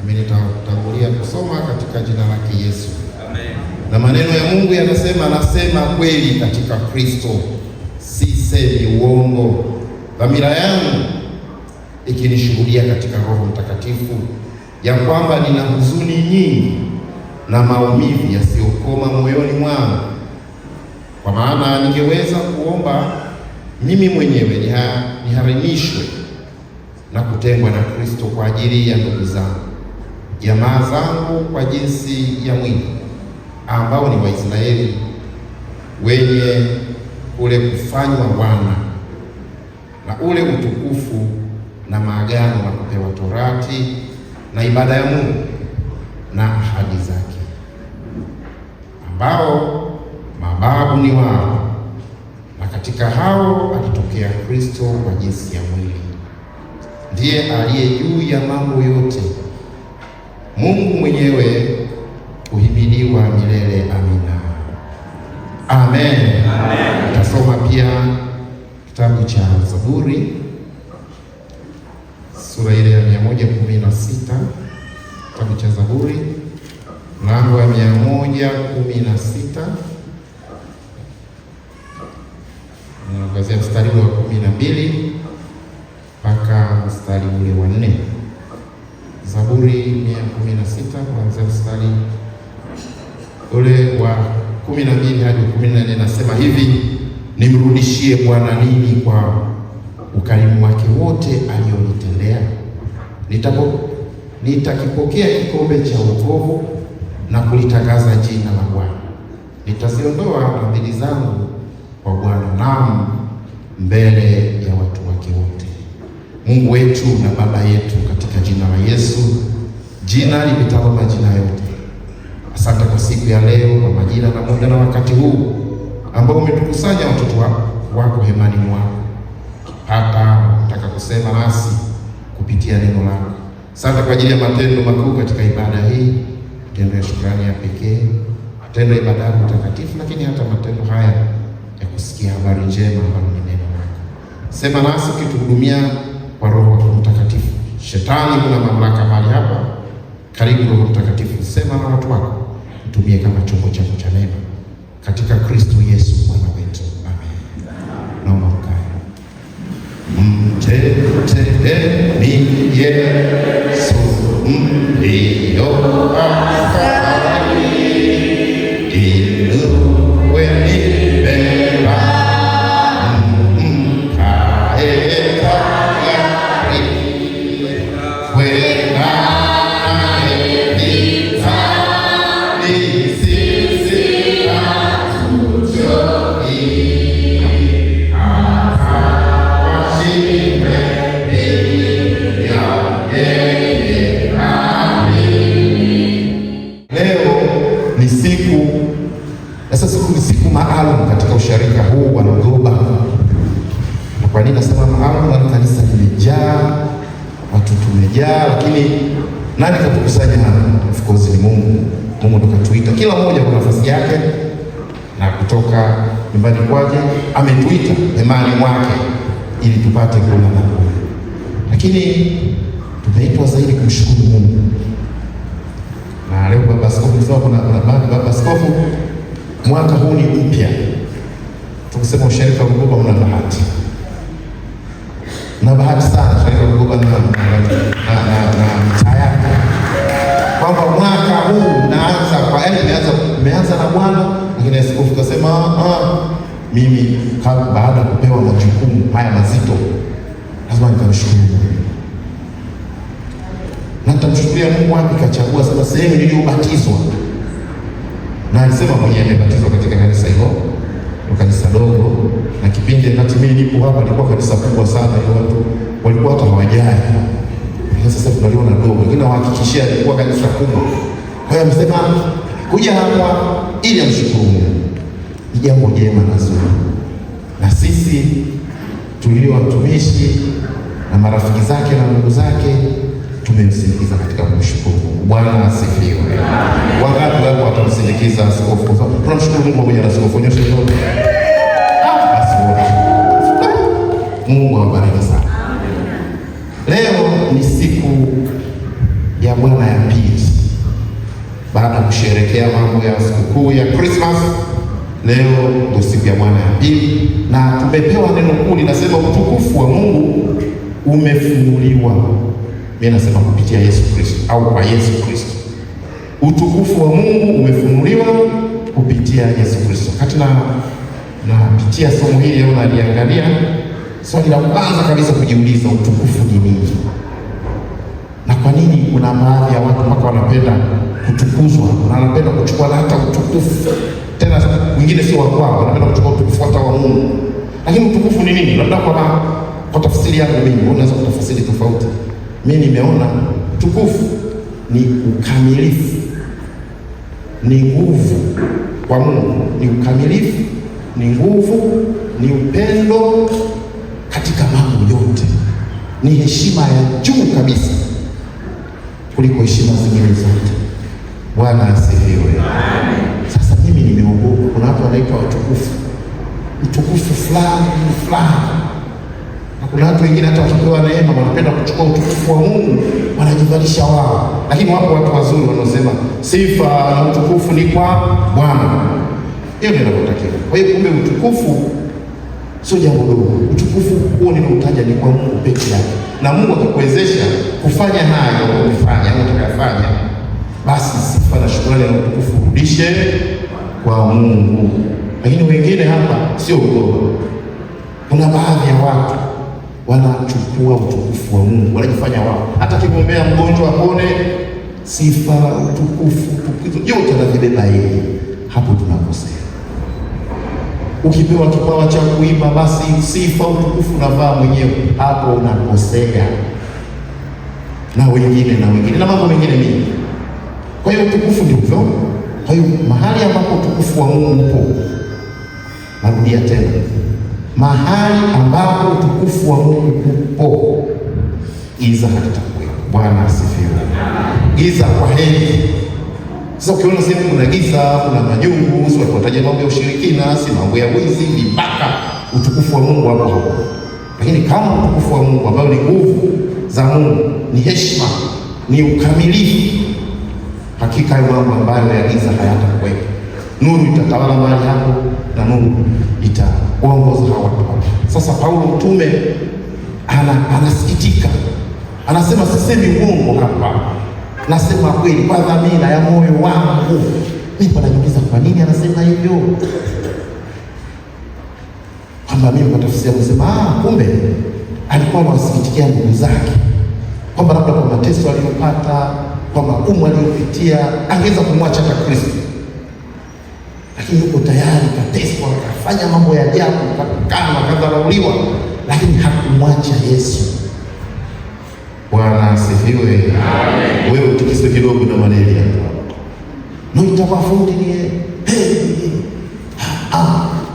Mimi nitatangulia kusoma katika jina lake Yesu. Amen. Na maneno ya Mungu yanasema, nasema kweli katika Kristo, sisemi uongo. Dhamira yangu ikinishuhudia katika Roho Mtakatifu ya kwamba nina huzuni nyingi na maumivu yasiyokoma moyoni mwangu. Kwa maana ningeweza kuomba mimi mwenyewe niharimishwe na kutengwa na Kristo kwa ajili ya ndugu zangu, jamaa zangu kwa jinsi ya mwili, ambao ni Waisraeli wenye ule kufanywa wana na ule utukufu na maagano na kupewa torati na ibada ya Mungu na ahadi zake, ambao mababu ni wao, na katika hao alitokea Kristo kwa jinsi ya mwili, ndiye aliye juu ya mambo yote, Mungu mwenyewe uhimidiwa milele. Amina. Amen. Amen. Tutasoma pia kitabu cha Zaburi sura ile ya 116, kitabu cha Zaburi mlango wa 116, naanzia mstari wa 12 mpaka mstari ule wa 4. Zaburi 116 kuanzia mstari ule wa 12 hadi 14, nasema hivi: nimrudishie Bwana nini kwa ukarimu wake wote alionitendea? Nitakipokea kikombe cha wokovu na kulitangaza jina la Bwana. Nitaziondoa fadhili zangu kwa Bwana, naam, mbele ya watu wake wote. Mungu wetu na Baba yetu, katika jina la Yesu, jina lipitalo majina yote, asante kwa siku ya leo, kwa majira na muda na wakati huu ambao umetukusanya watoto wako hemani mwako, hata nataka kusema nasi kupitia neno lako. Asante kwa ajili ya matendo makuu katika ibada hii, matendo ya shukrani ya pekee, matendo ya ibada yako takatifu, lakini hata matendo haya ya kusikia habari njema ambayo ni neno lako. Sema nasi ukituhudumia kwa Roho wako Mtakatifu. Shetani kuna mamlaka mahali hapa. Karibu Roho Mtakatifu, sema na watu wako, mtumie kama chombo chako cha neno, katika Kristo Yesu Bwana wetu. Amen. Naomba mkae. Mteteni Yesu mlioafadhali, inueni bendera, mkae tayari kwenda naye vitani, sisi hatujui ni siku maalum katika usharika huu wa Lugoba. Na kwa nini nasema maalum? Na kanisa limejaa, watu tumejaa, lakini nani katukusanya hapa? Of course ni Mungu. Mungu ndo katuita, kila mmoja kwa nafasi yake, na kutoka nyumbani kwake ametuita hemani mwake ili tupate kula na kunywa. Lakini tumeitwa zaidi kumshukuru Mungu. Na leo baba askofu sasa, kuna baba askofu, mwaka huu ni mpya. Tukisema usharika wa Lugoba una bahati. Na bahati sana usharika wa Lugoba na mitaa yake, kwamba mwaka huu unaanza kwa umeanza na Bwana, lakini askofu kasema mimi baada ya kupewa majukumu haya mazito lazima nikamshukuru Mungu. Na nitamshukuria Mungu wapi? Kachagua sasa sehemu niliyobatizwa. Na alisema mwenyewe amebatizwa katika kanisa hilo, kanisa dogo, na kipindi wakati mimi nipo hapa ilikuwa kanisa kubwa sana, ile watu walikuwa hata hawajai. Sasa tunaliona dogo, lakini nawahakikishia ilikuwa kanisa kubwa. Kwa hiyo amesema kuja hapa ili amshukuru Mungu. Ni jambo jema na zuri. Na sisi tulio watumishi na marafiki zake na ndugu zake tumemsindikiza katika kumshukuru Mungu. Bwana asifiwe. Wangapi wako watamsindikiza askofu? Tunamshukuru Mungu pamoja na askofu. Nyosha mikono. Mungu awabariki sana. Leo ni siku ya Bwana ya pili. Baada ya kusherehekea mambo ya sikukuu ya Christmas, leo ndio siku ya Bwana ya pili, na tumepewa neno kuu linasema utukufu wa Mungu umefunuliwa. Mimi nasema kupitia Yesu Kristo au kwa Yesu Kristo. Utukufu wa Mungu umefunuliwa kupitia Yesu Kristo. Wakati napitia somo hili au naliangalia, swali la kwanza kabisa kujiuliza, utukufu ni nini? Na kwa nini kuna baadhi ya watu mpaka wanapenda kutukuzwa, wanapenda kuchukua hata utukufu, tena wengine sio wa kwao, wanapenda kuchukua utukufu hata wa Mungu. Lakini utukufu ni nini? Labda kwa tafsiri yangu mimi, unaweza kutafsiri tofauti. Mimi nimeona utukufu ni ukamilifu, ni nguvu kwa Mungu, ni ukamilifu, ni nguvu, ni upendo katika mambo yote, ni heshima ya juu kabisa kuliko heshima zingine zote. Bwana asifiwe. Sasa mimi nimeogopa, kuna watu wanaitwa utukufu fulani, na kuna watu wengine hata wakipewa neema wanapenda kuchukua utukufu wa Mungu wanajivalisha wao. Lakini wapo watu wazuri wanaosema sifa na utukufu ni kwa Bwana. Hiyo ndio inayotakiwa. Kwa hiyo kumbe utukufu sio jambo dogo. Utukufu huo ninautaja ni kwa Mungu pekee yake, na Mungu akikuwezesha kufanya hayo ukifanya au utakayofanya, basi sifa na shukrani na utukufu rudishe kwa Mungu. Lakini wengine hapa sio udogo. Kuna baadhi ya watu wanachukua utukufu wa Mungu, wanajifanya wao. Hata kimwombea mgonjwa apone, sifa, utukufu, yote anavibeba yeye. Hapo tunakosea. Ukipewa kipawa cha kuimba, basi sifa, utukufu unavaa mwenyewe. Hapo unakosea. Na wengine na mambo mengine mengi. Kwa hiyo utukufu ndio hivyo. Kwa hiyo mahali ambapo utukufu wa Mungu upo, narudia tena, mahali ambapo utukufu wa Mungu upo, giza halitakuwepo. Bwana asifiwe. Giza kwa heri. Sasa ukiona sehemu kuna giza, kuna majungu, sio tunataja mambo ya ushirikina, si mambo ya wizi, vibaka, utukufu wa Mungu hapo. Lakini kama utukufu wa Mungu ambao ni nguvu za Mungu, ni heshima, ni ukamilifu, hakika hayo mambo ambayo ya giza hayatakuwepo. Nuru itatawala mahali hapo, na nuru itaongoza hao watu. Sasa Paulo mtume anasikitika, anasema sisemi uongo hapa, nasema kweli kwa dhamira ya moyo wangu. Mimi najiuliza kwa nini anasema hivyo, kwamba mimi kwa tafsiri kusema kumbe alikuwa anawasikitikia ndugu zake, kwamba labda kwa mateso aliyopata, kwa magumu aliyopitia, angeweza kumwacha hata Kristo, lakini yuko tayari kateswa, kafanya mambo ya ajabu, kakana, kadharauliwa, lakini hakumwacha Yesu. Bwana asifiwe. Amen. Wewe utikise kidogo na malaria. Itakuwa fundi ni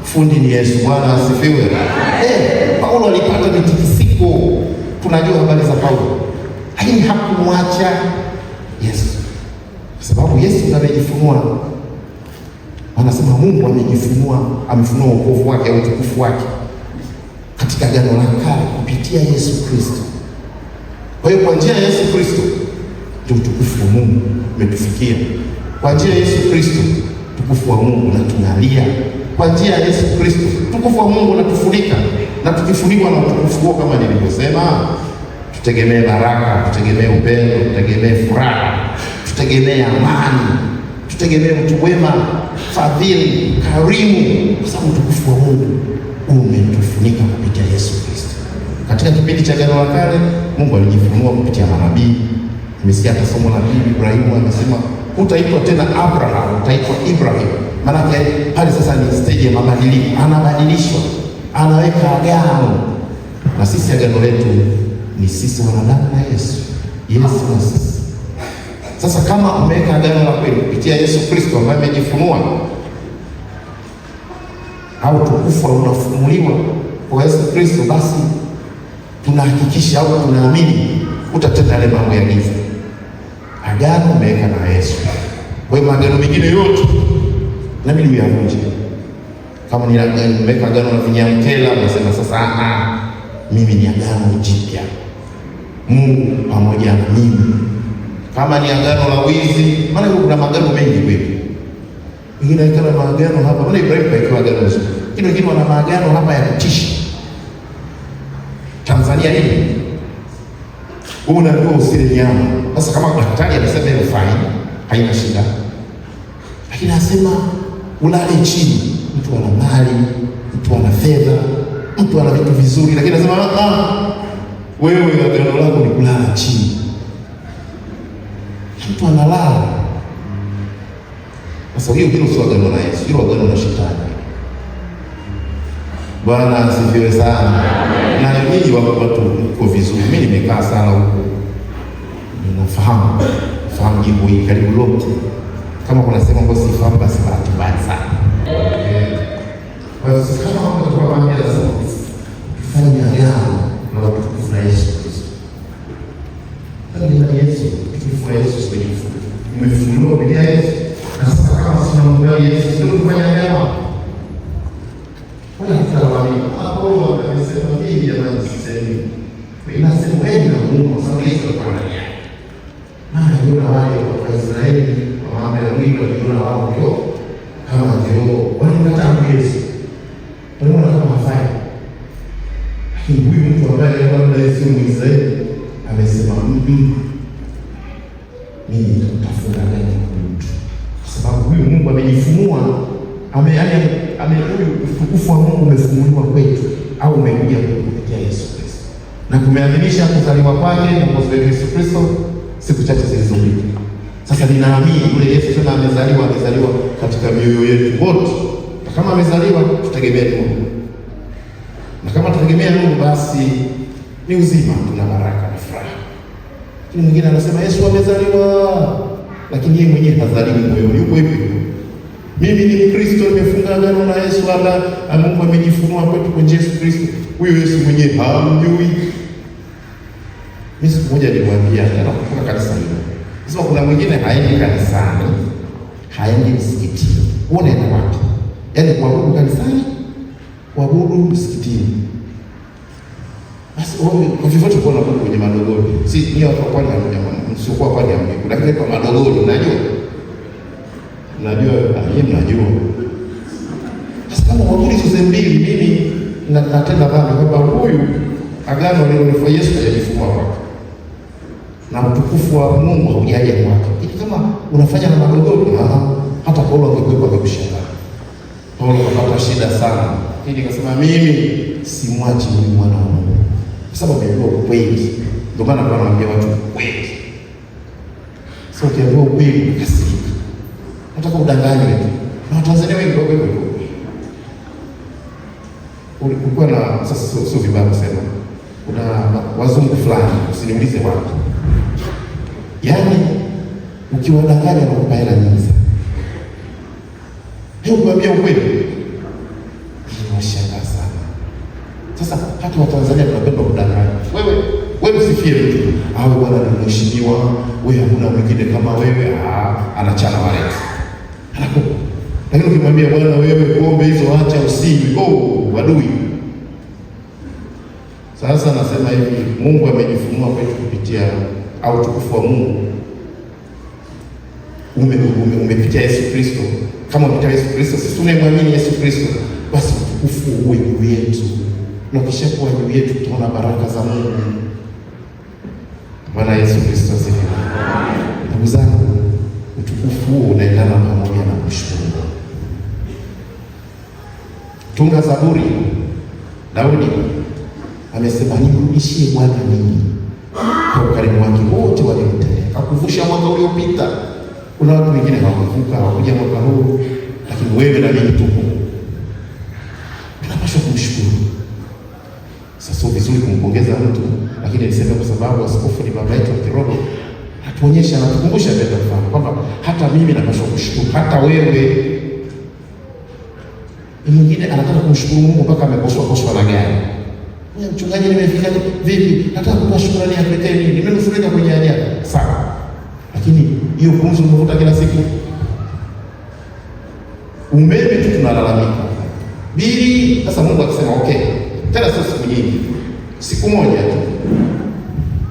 fundi ni Yesu. Bwana asifiwe. Paulo alipata mitikisiko. Tunajua habari za Paulo. Lakini hakumwacha Yesu. Kwa sababu Yesu amejifunua. Wanasema Mungu amefunua wokovu wake au utukufu wake katika Agano la Kale kupitia Yesu Kristo. Kwa hiyo kwa njia ya Yesu Kristo ndio utukufu wa Mungu umetufikia. Kwa njia ya Yesu Kristo utukufu wa Mungu unatunalia. Kwa njia ya Yesu Kristo utukufu wa Mungu unatufunika, na tukifunikwa na utukufu huo, kama nilivyosema, tutegemee baraka, tutegemee upendo, tutegemee furaha, tutegemee amani, tutegemee mtu wema, fadhili, karimu, kwa sababu utukufu wa Mungu umetufunika kupitia Yesu Kristo. Katika kipindi cha Agano la Kale Mungu alijifunua kupitia manabii. Nimesikia hata somo la Bibi Ibrahimu anasema hutaitwa tena Abraham, utaitwa Ibrahim. Maana pale sasa ni stage ya mabadiliko, anabadilishwa, anaweka agano. Na sisi agano letu ni sisi wanadamu na Yesu na sisi. Sasa kama umeweka agano la kweli kupitia Yesu Kristo ambaye amejifunua, au tukufu unafunuliwa kwa Yesu Kristo, basi tunahakikisha au tunaamini utatenda yale mambo ya giza. Agano umeweka na Yesu. Kwa hiyo magano mengine yote na mimi niyavunje. Kama ni nimeweka agano na Vinyamkela, nasema sasa mimi ni agano jipya. Mungu pamoja na mimi Kama ni agano la wizi, maana kuna magano mengi kweli. Wengine kana maagano hapa, maana Ibrahim kaikuwa agano zuri. Lakini wengine wana maagano hapa ya kutisha. Tanzania nini? Wewe unaambiwa usile nyama. Sasa kama daktari anasema ni fine, haina shida. Lakini anasema ulale chini. Mtu ana mali, mtu ana fedha, mtu ana vitu vizuri, lakini anasema wewe agano lako ni kulala chini. Mtu analala. Sasa hiyo sio agano na Yesu, hiyo agano na shetani. Bwana asifiwe sana. Na nyinyi watu mko vizuri. Mimi nimekaa sana huko. Ninafahamu jimbo hili karibu lote. Kama kuna sema ngozi sifahamu basi bahati mbaya sana. Kwa hiyo kama watu kwa mambo ya sasa fanya agano na watu wa Yesu Kristo. Ndio Yesu, tukifu Yesu Kristo. Umefunua Biblia Yesu. Na sasa kama sina Mungu Yesu, ndio kufanya agano. Wala mtawali hapo amesema hivi jamani, sisemi. Inasema wewe na Mungu kwa sababu Yesu alikuwa ndani yake. Yule wale wa Israeli wa mambo ya mwili waliona wao ndio kama ndio walimkataa Yesu. Waliona kama hafai. Lakini huyu mtu ambaye alikuwa Yesu Mwisraeli amesema mimi nitafunga ndani ya mtu. Kwa sababu huyu Mungu amejifunua, huyu utukufu wa Mungu umefunuliwa kwetu au umekuja kupitia Yesu Kristo. Na kumeadhimisha kuzaliwa kwake na Mwokozi wetu Yesu Kristo siku chache zilizopita. Sasa ninaamini yule Yesu tena amezaliwa katika mioyo yetu wote. Na kama amezaliwa tutegemea Mungu. Na kama tutegemea Mungu basi ni uzima, tuna baraka na furaha. Lakini mwingine anasema Yesu amezaliwa, lakini yeye mwenyewe hazaliwi moyoni, yuko hivi. Mimi ni Mkristo, nimefunga agano na Yesu, wala Mungu amejifunua kwetu kwa Yesu Kristo. Huyo Yesu mwenyewe hamjui. Mimi siku moja niliwaambia anapokuwa kanisa hilo. Sasa kuna mwingine haendi kanisani, haendi msikitini. Unaenda wapi? Yaani kuabudu kanisani, kuabudu msikitini. Basi kwa vivyo tuko na Mungu kwenye madogoro. Si ni watu kwa kwani msiokuwa kwani ya Mungu. Lakini kwa madogoro unajua? Unajua, mnajua. Sasa kama kuabudu hizo mbili, mimi natenda dhambi kwamba huyu agano alilofanya Yesu hajajifunua kwake. Na utukufu wa Mungu haujaje kwake. Ili kama unafanya na madogoro, hata Paulo angekuwa amekushangaa. Paulo akapata shida sana. Ili akasema mimi simwachi huyu mwana wa Mungu. Kwa sababu amejua ukweli. Ndio maana anawaambia watu ukweli. Sio ukiambiwa ukweli ukasirika. Nataka udanganywe tu. Na Watanzania wengi kwa wewe. Ulikuwa na sasa sio vibaya kusema. Kuna wazungu fulani, usiniulize wapi. Yaani ukiwadanganya na kupa hela nyingi sana. Hebu kuambia ukweli. Unashangaa sana. Sasa hata Watanzania tunapenda kudanganya. Wewe usifie mtu. Bwana ni mheshimiwa, wewe hakuna mwingine kama wewe, anachana wale. Anakupa. Lakini ukimwambia bwana wewe pombe hizo acha usinywe, wadui. Sasa nasema hivi, Mungu amejifunua kwetu kupitia au utukufu wa Mungu umepitia Yesu Kristo. Kama umepitia Yesu Kristo, sisi tunamwamini Yesu Kristo, basi utukufu uwe juu yetu. Na kishakuwa juu yetu tutaona baraka za Mungu. Bwana Yesu Kristo asifiwe. Ndugu zangu, utukufu huu unaendana pamoja na kushukuru. Tunga Zaburi, Daudi amesema nimrudishie Bwana nini kwa ukarimu wake wote waliomtendea. Akuvusha mwaka uliopita. Kuna watu wengine hawakuvuka, hawakuja mwaka huu, lakini wewe na mimi tupo. Tunapaswa kumshukuru. Sasa sio vizuri kumpongeza mtu, lakini niseme kwa sababu askofu ni baba yetu wa kiroho, atuonyesha na tukumbusha mbele mfano kwamba hata mimi napaswa kushukuru, hata wewe. Mwingine anataka kumshukuru Mungu mpaka amekoshwa na gari. Mchungaji, nimefika vipi? Nataka kutoa shukrani ya pekee nini? Nimenusurika kwenye ajali. Sawa. Lakini hiyo pumzi unavuta kila siku. Umeme tu tunalalamika. Bili, sasa Mungu akisema okay. Tena sio siku nyingi. Siku moja tu.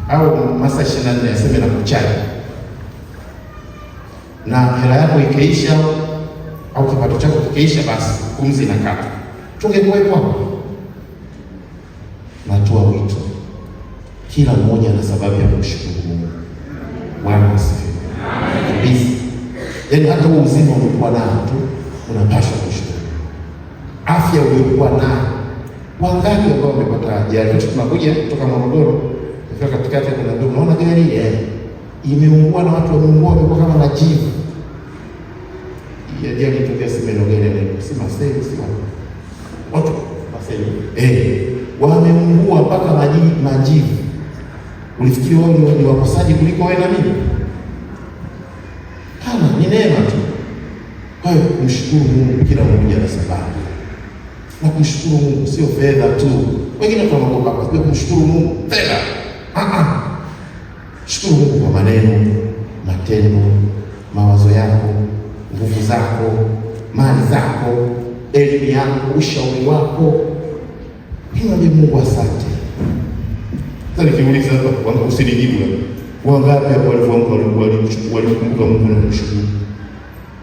Au masaa 24 aseme na kuchaji. na hela yako ikaisha au kipato chako kikaisha, basi pumzi inakata. Tungekuwepo hapo. Natoa wito, kila mmoja ana sababu ya kumshukuru Mungu. Bwana asifiwe. Kabisa. Yaani hata huo uzima uliokuwa nao tu unapaswa kushukuru. Afya uliokuwa nayo. Wangapi ambao wamepata ajali? Tunakuja kutoka Morogoro, kufika katikati kuna ndio unaona gari imeungua na watu wameungua wamekuwa kama majivu. Ajali ilitokea Semeno gari ile. Si Masai, si watu Masai. Wameungua mpaka majivu. Ulifikiri wao ni wakosaji kuliko wewe na mimi? Hana, ni neema tu. Kwa hiyo kumshukuru Mungu, kila mmoja na sababu. Na kumshukuru Mungu sio fedha tu. Wengine tunaogopa kwa kumshukuru Mungu fedha. Shukuru Mungu kwa maneno, matendo, mawazo yako, nguvu zako, mali zako, elimu yako, ushauri wako. Mwambie Mungu asante. Sasa nikiuliza hapa, wangu usinijibu hapa. Wangapi hapo walikumbuka Mungu na kumshukuru?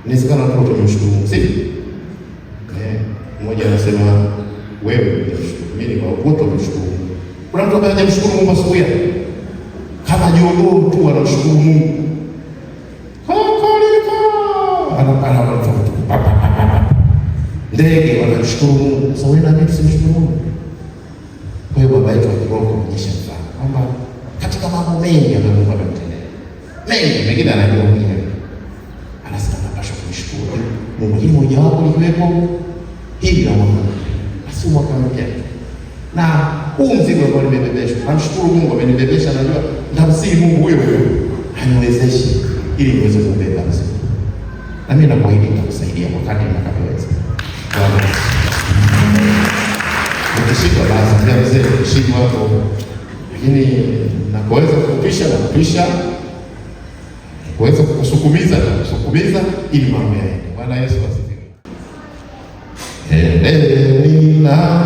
Inawezekana watu watamshukuru Mungu, si? Mmoja anasema wewe unamshukuru. Mimi kwa wote wamshukuru. Kuna mtu ambaye hajamshukuru Mungu asubuhi hapa. Kama jogoo tu anamshukuru Mungu. Anapara ndege wanamshukuru Mungu. Sasa wewe na mimi tusimshukuru Mungu? Kwa hiyo baba yetu akiroho kuonyesha mfano kwamba katika mambo mengi ambayo Mungu ametendea, mengi mengine anajua mwenyewe, anasema napaswa kumshukuru Mungu. Hili moja wapo likiwepo hili na basi mwaka mpya na huu mzigo ambao nimebebeshwa, namshukuru Mungu amenibebesha. Najua nitamsihi Mungu huyo aniwezeshe ili niweze kubeba mzigo, na mimi nakuahidi nitakusaidia kwa kadri nitakavyoweza. Ukishindwa basi pia mzee, ukishindwa hapo, lakini napoweza kukupisha na kupisha, kuweza kukusukumiza na kusukumiza ili mambo yaende. Bwana Yesu asifiwe. Nina